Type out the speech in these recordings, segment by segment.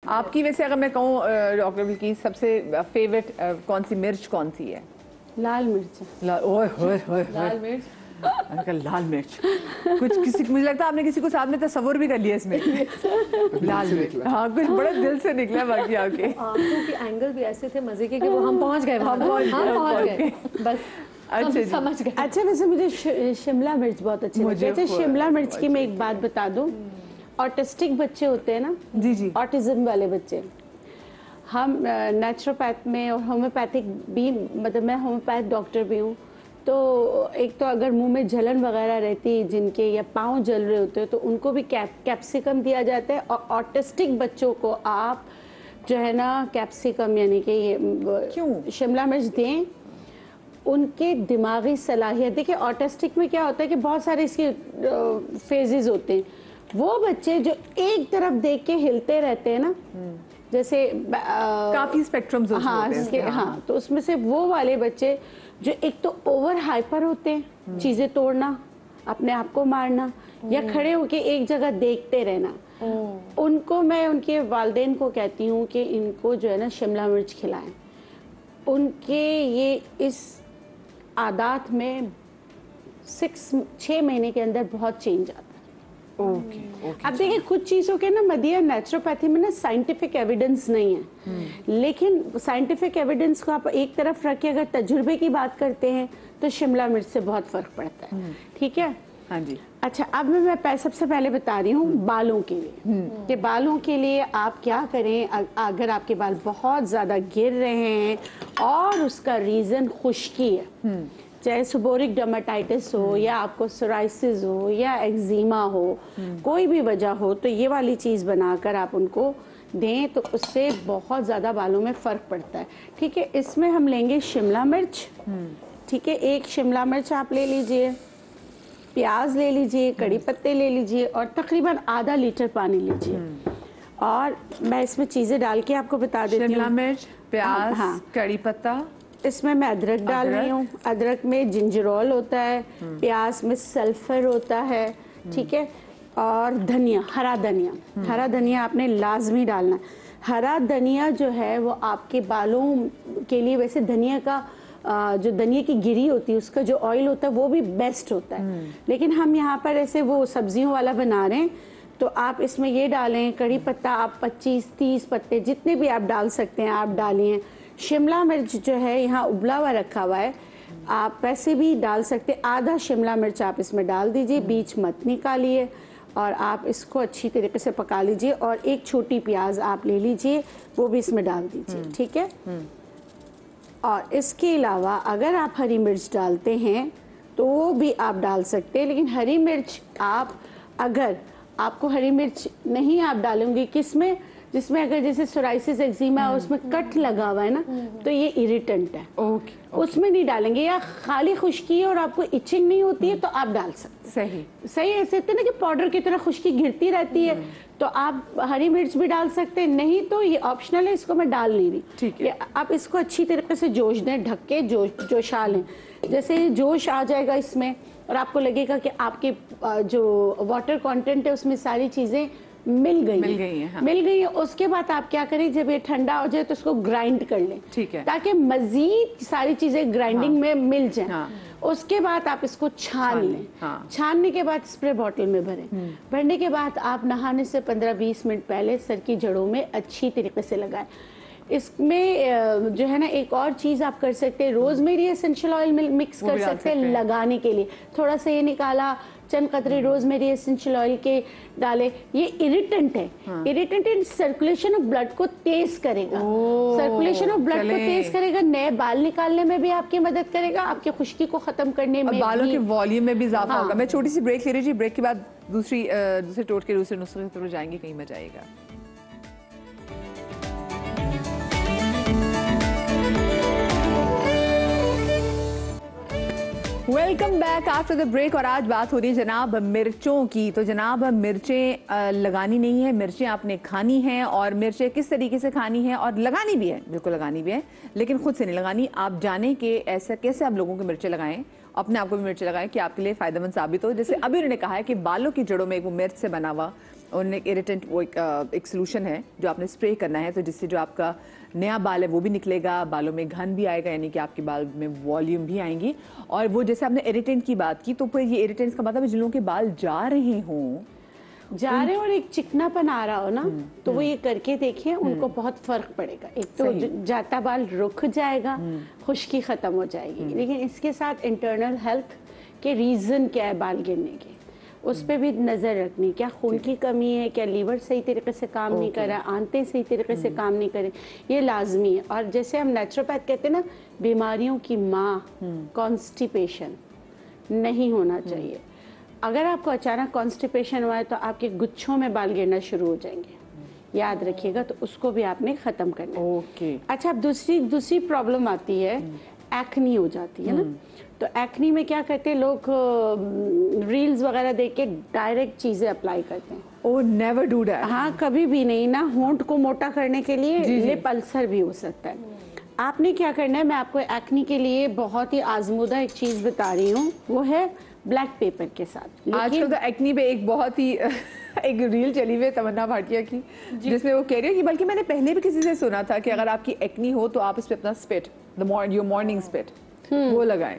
आपकी वैसे अगर मैं कहूँ डॉक्टर बिल्किस सबसे फेवरेट कौन सी मिर्च कौन सी है? लाल मिर्च। लाल मिर्च। लाल मिर्च कुछ किसी मुझे लगता है आपने किसी को साथ में तस्वुर भी कर लिया इसमें। लाल मिर्च, हाँ कुछ बड़ा दिल से निकला बाकी आपके आंखों के एंगल भी ऐसे थे मजे के कि वो हम पहुंच गए, हम पहुंच गए बस। अच्छा समझ गए। अच्छा वैसे मुझे शिमला मिर्च बहुत अच्छी लगती है। अच्छा शिमला मिर्च की मैं एक बात बता दूं, ऑटिस्टिक बच्चे होते हैं ना, जी जी, ऑटिज्म वाले बच्चे, हम नेचुरोपैथ में और होम्योपैथिक भी, मतलब मैं होम्योपैथ डॉक्टर भी हूँ, तो एक तो अगर मुंह में जलन वगैरह रहती है जिनके, या पाँव जल रहे होते हैं, तो उनको भी कैप्सिकम दिया जाता है। और ऑटिस्टिक बच्चों को आप जो है ना कैप्सिकम यानी कि ये क्यों शिमला मिर्च दें, उनके दिमागी सलाहियत, देखिए ऑटिस्टिक में क्या होता है कि बहुत सारे इसके फेजेस होते हैं। वो बच्चे जो एक तरफ देख के हिलते रहते हैं ना, जैसे काफी स्पेक्ट्रम्स होते हैं, हाँ, तो उसमें से वो वाले बच्चे जो एक तो ओवर हाइपर होते हैं, चीजें तोड़ना, अपने आप को मारना, या खड़े होके एक जगह देखते रहना, उनको मैं उनके वालिदैन को कहती हूँ कि इनको जो है ना शिमला मिर्च खिलाएं। उनके ये इस आदत में 6 महीने के अंदर बहुत चेंज आता है। अब देखिए कुछ चीज़ों के ना मदिया नेचुरोपैथी में ना साइंटिफिक एविडेंस नहीं है, लेकिन साइंटिफिक एविडेंस को आप एक तरफ रख के अगर तजुर्बे की बात करते हैं तो शिमला मिर्च से बहुत फर्क पड़ता है। ठीक है, हाँ जी। अच्छा अब मैं सबसे पहले बता रही हूँ बालों के लिए, कि बालों के लिए आप क्या करें। अगर आपके बाल बहुत ज़्यादा गिर रहे हैं और उसका रीज़न खुश्की है, चाहे सुबोरिक डर्मेटाइटिस हो या आपको सोराइसिस हो या एक्जिमा हो, कोई भी वजह हो, तो ये वाली चीज़ बनाकर आप उनको दें तो उससे बहुत ज़्यादा बालों में फ़र्क पड़ता है। ठीक है, इसमें हम लेंगे शिमला मिर्च। ठीक है, एक शिमला मिर्च आप ले लीजिए, प्याज ले लीजिए, कड़ी पत्ते ले लीजिए, और तकरीबन आधा लीटर पानी लीजिए। और मैं इसमें चीज़ें डाल के आपको बता देती हूँ। शिमला मिर्च, प्याज, हाँ, कड़ी पत्ता, इसमें मैं अदरक डाल रही हूँ। अदरक में जिंजरोल होता है, प्याज में सल्फर होता है। ठीक है, और धनिया, हरा धनिया, हरा धनिया आपने लाजमी डालना है। हरा धनिया जो है वो आपके बालों के लिए, वैसे धनिया का जो धनिया की गिरी होती है उसका जो ऑयल होता है वो भी बेस्ट होता है, लेकिन हम यहाँ पर ऐसे वो सब्जियों वाला बना रहे हैं, तो आप इसमें ये डालें। कड़ी पत्ता आप 25-30 पत्ते जितने भी आप डाल सकते हैं आप डालिए। शिमला मिर्च जो है यहाँ उबला हुआ रखा हुआ है, आप वैसे भी डाल सकते, आधा शिमला मिर्च आप इसमें डाल दीजिए, बीच मत निकालिए, और आप इसको अच्छी तरीके से पका लीजिए। और एक छोटी प्याज आप ले लीजिए, वो भी इसमें डाल दीजिए। ठीक है, और इसके अलावा अगर आप हरी मिर्च डालते हैं तो वो भी आप डाल सकते हैं, लेकिन हरी मिर्च आप, अगर आपको हरी मिर्च नहीं आप डालेंगे किसमें, जिसमें अगर जैसे सोराइसिस एक्जिमा है उसमें कट लगा हुआ है ना, तो ये इरिटेंट है, उसमें नहीं डालेंगे। या खाली खुश्की और आपको इचिंग नहीं होती है तो आप डाल सकते। सही ऐसे होते ना कि पाउडर की तरह खुश्की गिरती रहती है, तो आप हरी मिर्च भी डाल सकते हैं, नहीं तो ये ऑप्शनल है, इसको मैं डाल नहीं रही। ठीक है, आप इसको अच्छी तरीके से जोश दें, ढक के जोशा लें। जैसे जोश आ जाएगा इसमें और आपको लगेगा कि आपके जो वाटर कंटेंट है उसमें सारी चीजें मिल गई हैं, हाँ। मिल गई है। उसके बाद आप क्या करें, जब ये ठंडा हो जाए तो उसको ग्राइंड कर लें। ठीक है, ताकि मजीद सारी चीजें ग्राइंडिंग में मिल जाए। हाँ। उसके बाद आप इसको छान लें। हाँ। छानने के बाद स्प्रे बॉटल में भरें। भरने के बाद आप नहाने से 15-20 मिनट पहले सर की जड़ों में अच्छी तरीके से लगाएं। इसमें जो है ना एक और चीज़ आप कर सकते हैं, रोजमेरी एसेंशियल ऑयल मिक्स कर सकते हैं लगाने के लिए। थोड़ा सा ये निकाला, चंद कतरे रोजमेरी एसेंशियल ऑयल के डाले। ये इरिटेंट है, हाँ। इरिटेंट सर्कुलेशन ऑफ ब्लड को तेज करेगा, सर्कुलेशन ऑफ ब्लड को तेज करेगा, नए बाल निकालने में भी आपकी मदद करेगा, आपकी खुश्की को खत्म करने में, बालों के वॉल्यूम में भी इजाफा होगा। मैं छोटी सी ब्रेक ले रही थी, ब्रेक के बाद दूसरे टोट के दूसरे नुस्खे की तरफ जाएंगे, कहीं मजा आएगा। Welcome back after the break. और आज बात हो रही है जनाब मिर्चों की। तो जनाब मिर्चें लगानी नहीं है, मिर्चें आपने खानी हैं, और मिर्चें किस तरीके से खानी है और लगानी भी है, बिल्कुल लगानी भी है, लेकिन खुद से नहीं लगानी। आप जाने के ऐसा कैसे आप लोगों को मिर्चें लगाएं, अपने आप को भी मिर्चें लगाएं कि आपके लिए फायदेमंद साबित हो। जैसे अभी उन्होंने कहा है कि बालों की जड़ों में एक वो मिर्च से बना हुआ और एक इरिटेंट वो एक सोल्यूशन है जो आपने स्प्रे करना है, तो जिससे जो आपका नया बाल है वो भी निकलेगा, बालों में घन भी आएगा, यानी कि आपके बाल में वॉल्यूम भी आएंगी। और वो जैसे आपने इरिटेंट की बात की, तो फिर ये इरिटेंट्स का मतलब है जिन लोगों के बाल जा रहे और एक चिकनापन आ रहा हो ना, तो वो ये करके देखिए, उनको बहुत फर्क पड़ेगा। एक तो जाता बाल रुक जाएगा, खुश्की खत्म हो जाएगी, लेकिन इसके साथ इंटरनल हेल्थ के रीजन क्या है बाल गिरने के, उस पर भी नज़र रखनी। क्या खून की कमी है, क्या लीवर सही तरीके से काम नहीं कर रहा, आंतें सही तरीके से काम नहीं करें, ये लाजमी है। और जैसे हम नेचुरोपैथ कहते हैं ना, बीमारियों की माँ कॉन्स्टिपेशन नहीं होना चाहिए। अगर आपको अचानक कॉन्स्टिपेशन हुआ है तो आपके गुच्छों में बाल गिरना शुरू हो जाएंगे, याद रखिएगा, तो उसको भी आपने ख़त्म करना है। ओके। अच्छा, अब दूसरी प्रॉब्लम आती है, एक्नी हो जाती है ना। तो एक्नी में क्या करते हैं लोग, रील्स वगैरह देख के डायरेक्ट चीज़ें अप्लाई करते हैं। ओह, नेवर डू दैट। हाँ, कभी भी नहीं ना। होंठ को मोटा करने के लिए लिप अल्सर भी हो सकता है। आपने क्या करना है, मैं आपको एक्नी के लिए बहुत ही आजमूदा एक चीज़ बता रही हूँ, वो है ब्लैक पेपर के साथ। आजकल तो एक्नी पे एक बहुत ही एक रील चली हुई है तमन्ना भाटिया की, जिसमें वो कह रही है कि, बल्कि मैंने पहले भी किसी से सुना था कि अगर आपकी एक्नी हो तो आप इस पे अपना स्पिट, योर मॉर्निंग स्पिट, वो लगाएं।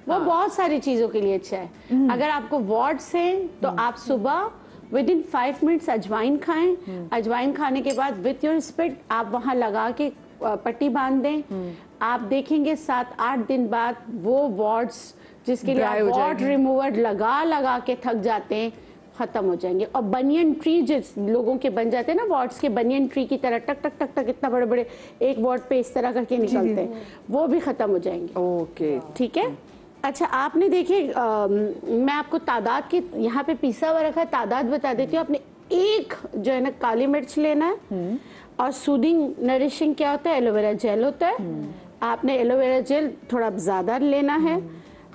वो बहुत सारी चीज़ों के लिए अच्छा है। अगर आपको वार्ड्स हैं तो आप सुबह विदिन 5 मिनट्स अजवाइन खाएं। अजवाइन खाने के बाद विथ योर स्पिट आप वहाँ लगा के पट्टी बांध दें। आप देखेंगे 7-8 दिन बाद वो वार्ड्स जिसके लिए आप वार्ड रिमूवर लगा के थक जाते हैं, खत्म हो जाएंगे। और बनियन ट्री जिस लोगों के बन जाते हैं ना, वार्ड्स के बनियन ट्री की तरह टक टक टक टक इतना बड़े बड़े एक वार्ड पे इस तरह करके निकलते हैं, वो भी खत्म हो जाएंगे। ओके, ठीक है। अच्छा, आपने देखिए, मैं आपको तादाद की यहाँ पे पीसा हुआ रखा है, तादाद बता देती हूँ। आपने एक जो है ना काली मिर्च लेना है, और सूदिंग नरिशिंग क्या होता है, एलोवेरा जेल होता है। आपने एलोवेरा जेल थोड़ा ज़्यादा लेना है,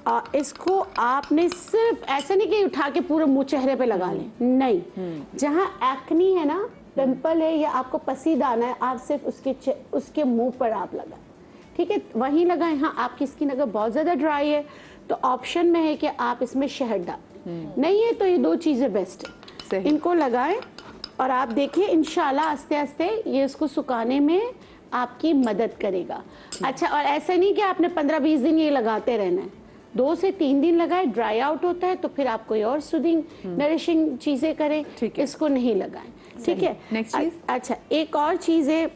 और इसको आपने सिर्फ ऐसे नहीं कि उठा के पूरे मुंह चेहरे पे लगा लें, नहीं। जहाँ एक्नी है ना, पिंपल है या आपको पसीदाना है, आप सिर्फ उसके मुंह पर आप लगाएं, ठीक है, वहीं लगाएं। हाँ, आपकी स्किन अगर बहुत ज़्यादा ड्राई है तो ऑप्शन में है कि आप इसमें शहद डालें, नहीं है तो ये 2 चीज़ें बेस्ट है, इनको लगाएं। और आप देखिए इंशाल्लाह आस्ते आस्ते ये इसको सुखाने में आपकी मदद करेगा। अच्छा, और ऐसा नहीं कि आपने 15-20 दिन ये लगाते रहना है, 2 से 3 दिन लगाए, ड्राई आउट होता है तो फिर आप कोई और सूदिंग नरिशिंग चीज़ें करें, इसको नहीं लगाएं, ठीक है। नेक्स्ट चीज़, अच्छा, एक और चीज़ है,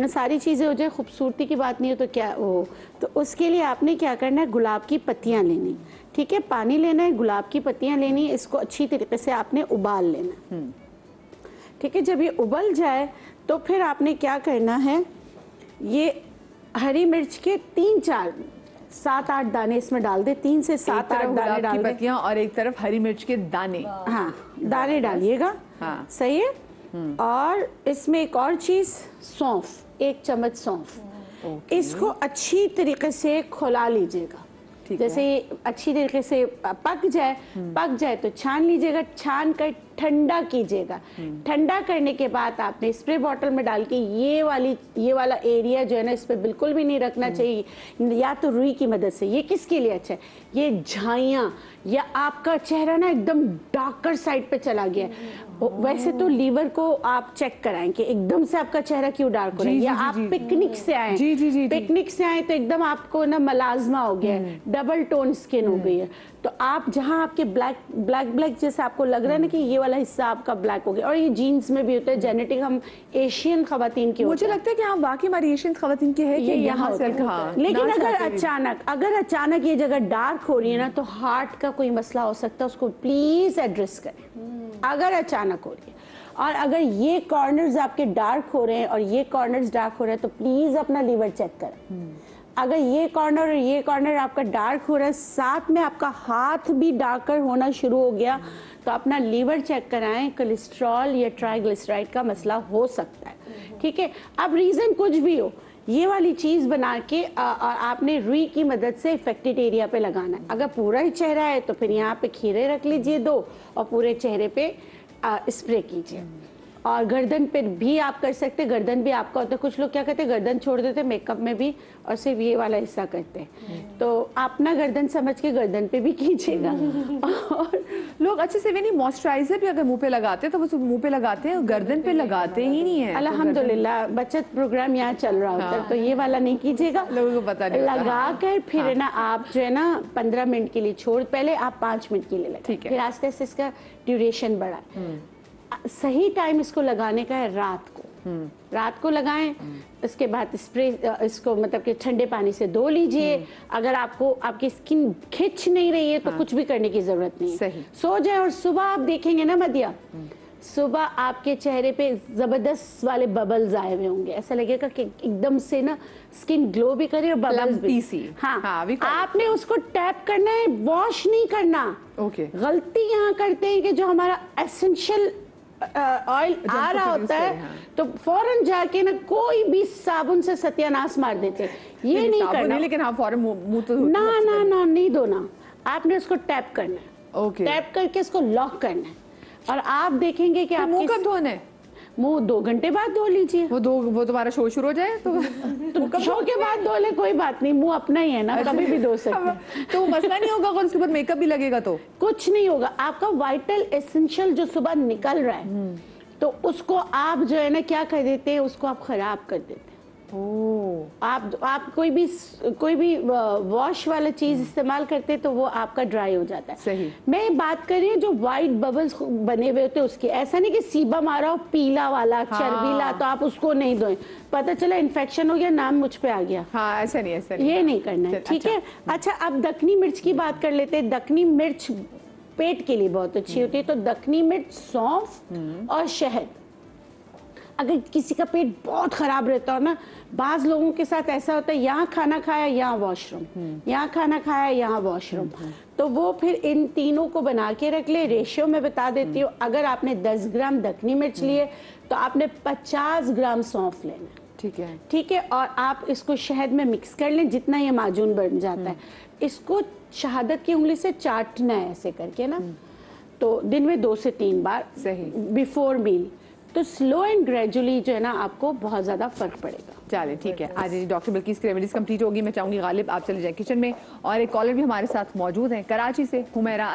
सारी चीज़ें हो जाए, खूबसूरती की बात नहीं हो तो क्या हो, तो उसके लिए आपने क्या करना है, गुलाब की पत्तियाँ लेनी, ठीक है, पानी लेना है, गुलाब की पत्तियाँ लेनी है, इसको अच्छी तरीके से आपने उबाल लेना, ठीक है। जब ये उबल जाए तो फिर आपने क्या करना है, ये हरी मिर्च के 3-4 7-8 दाने इसमें डाल दे, 3 से 7-8 दाने डाल दे, पत्तियां और एक तरफ हरी मिर्च के दाने। हाँ, दाने डालिएगा, हाँ, सही है। और इसमें एक और चीज़, सौंफ, 1 चम्मच सौंफ, इसको अच्छी तरीके से खौला लीजिएगा। जैसे ये अच्छी तरीके से पक जाए तो छान लीजिएगा, छान कर ठंडा कीजिएगा। ठंडा करने के बाद आपने स्प्रे बॉटल में डाल के ये वाला एरिया जो है ना, इस पर बिल्कुल भी नहीं रखना चाहिए, या तो रुई की मदद से। ये किसके लिए अच्छा है, ये झाइयाँ या आपका चेहरा ना एकदम डार्कर साइड पे चला गया है, वैसे तो लीवर को आप चेक कराएं कि एकदम से आपका चेहरा क्यों डार्क हो रहा है, या आप पिकनिक से आए, पिकनिक से आए तो एकदम आपको ना मलाजमा हो गया है, डबल टोन स्किन हो गई है, तो आप जहाँ आपके ब्लैक जैसे आपको लग रहा है ना कि ये वाला हिस्सा आपका ब्लैक हो गया, और ये जीन्स में भी होता है, जेनेटिक हम एशियन खवातीन की, मुझे लगता है कि हाँ वाकई हमारी एशियन खवातीन की है कि यहाँ से, लेकिन अगर अचानक ये जगह डार्क हो रही है ना, तो हार्ट का कोई मसला हो सकता है, उसको प्लीज एड्रेस करें अगर अचानक हो रही है। और अगर ये कॉर्नर्स आपके डार्क हो रहे हैं और ये कॉर्नर्स डार्क हो रहे हैं तो प्लीज अपना लीवर चेक करें। अगर ये कॉर्नर और ये कॉर्नर आपका डार्क हो रहा है, साथ में आपका हाथ भी डार्कर होना शुरू हो गया, तो अपना लीवर चेक कराएं, कोलेस्ट्रॉल या ट्राइग्लिसराइड का मसला हो सकता है, ठीक है। अब रीजन कुछ भी हो, ये वाली चीज़ बना के और आपने रुई की मदद से इफेक्टेड एरिया पे लगाना है। अगर पूरा ही चेहरा है तो फिर यहाँ पे खीरे रख लीजिए 2 और पूरे चेहरे पे स्प्रे कीजिए। और गर्दन पे भी आप कर सकते हैं, गर्दन भी आपका होता है। कुछ लोग क्या करते हैं, गर्दन छोड़ देते हैं मेकअप में भी और सिर्फ ये वाला हिस्सा करते हैं। तो अपना गर्दन समझ के गर्दन पे भी कीजिएगा। और लोग अच्छे से भी नहीं, मॉइस्चराइजर भी अगर मुंह पे लगाते हैं तो बस मुंह पे लगाते हैं, गर्दन पे लगाते ही नहीं है। अल्हम्दुलिल्लाह बचत प्रोग्राम यहाँ चल रहा होता है, तो ये वाला नहीं कीजिएगा। लोगों को पता नहीं लगा कर फिर ना आप जो है ना 15 मिनट के लिए छोड़, पहले आप 5 मिनट के लिए लगाएं, ठीक है। फिर आस्ते आस्ते इसका ड्यूरेशन बढ़ाएं। सही टाइम इसको लगाने का है रात को, रात को लगाएं। इसके बाद स्प्रे इसको मतलब कि ठंडे पानी से धो लीजिए। अगर आपको आपकी स्किन खिंच नहीं रही है तो कुछ भी करने की जरूरत नहीं है, सही। सो जाए। और सुबह आप देखेंगे ना मदिया, सुबह आपके चेहरे पे जबरदस्त वाले बबल्स आए हुए होंगे, ऐसा लगेगा कि एकदम से ना स्किन ग्लो भी करे और बबल्स भी। हाँ, आपने उसको टैप करना है, वॉश नहीं करना। ओके। गलती यहाँ करते हैं कि जो हमारा एसेंशियल ऑयल आ रहा होता है तो फौरन जाके ना कोई भी साबुन से सत्यानाश मार देते हैं। ये नहीं करना, लेकिन हाँ फौरन मुंह तो ना ना ना नहीं धोना, आपने उसको टैप करना है। ओके। टैप करके इसको लॉक करना है और आप देखेंगे कि मुंह कब धोना है? मुंह 2 घंटे बाद धो लीजिए। वो तुम्हारा शो शुरू हो जाए तो शो के बाद धो ले, कोई बात नहीं, मुंह अपना ही है ना, कभी भी धो सकते हैं। तो मसला नहीं होगा अगर उसके बाद मेकअप भी लगेगा तो? कुछ नहीं होगा। आपका वाइटल एसेंशियल जो सुबह निकल रहा है तो उसको आप जो है ना क्या कर देते हैं, उसको आप खराब कर देते हैं। आप कोई भी वॉश वाला चीज इस्तेमाल करते हैं तो वो आपका ड्राई हो जाता है। सही। मैं बात कर रही हूँ जो व्हाइट बबल्स बने हुए होते हैं उसकी, ऐसा नहीं कि सीबम आ रहा हो पीला वाला चर्बीला तो आप उसको नहीं धोएं, पता चला इन्फेक्शन हो गया, नाम मुझ पे आ गया। हाँ, ऐसा नहीं ये नहीं करना है, ठीक है। अच्छा, अब दखनी मिर्च की बात कर लेते हैं। दखनी मिर्च पेट के लिए बहुत अच्छी होती है, तो दखनी मिर्च, सौंफ और शहद। अगर किसी का पेट बहुत खराब रहता हो ना, बाज लोगों के साथ ऐसा होता है, यहाँ खाना खाया यहाँ वॉशरूम, यहाँ खाना खाया यहाँ वॉशरूम, तो वो फिर इन तीनों को बना के रख ले। रेशियो में बता देती हूँ, अगर आपने 10 ग्राम दखनी मिर्च लिए तो आपने 50 ग्राम सौंफ लेना। ठीक है, ठीक है। और आप इसको शहद में मिक्स कर लें, जितना ये माजून बन जाता है। इसको शहादत की उंगली से चाटना है ऐसे करके ना, तो दिन में 2 से 3 बार, सही, बिफोर मील। तो स्लो एंड ग्रेजुअली जो है ना आपको बहुत ज्यादा फर्क पड़ेगा। चलिए ठीक है। आज डॉक्टर बिल्किस की रेमेडीज कंप्लीट होगी। मैं चाहूंगी गालिब आप चले जाए किचन में, और एक कॉलर भी हमारे साथ मौजूद है कराची से, हुमैरा।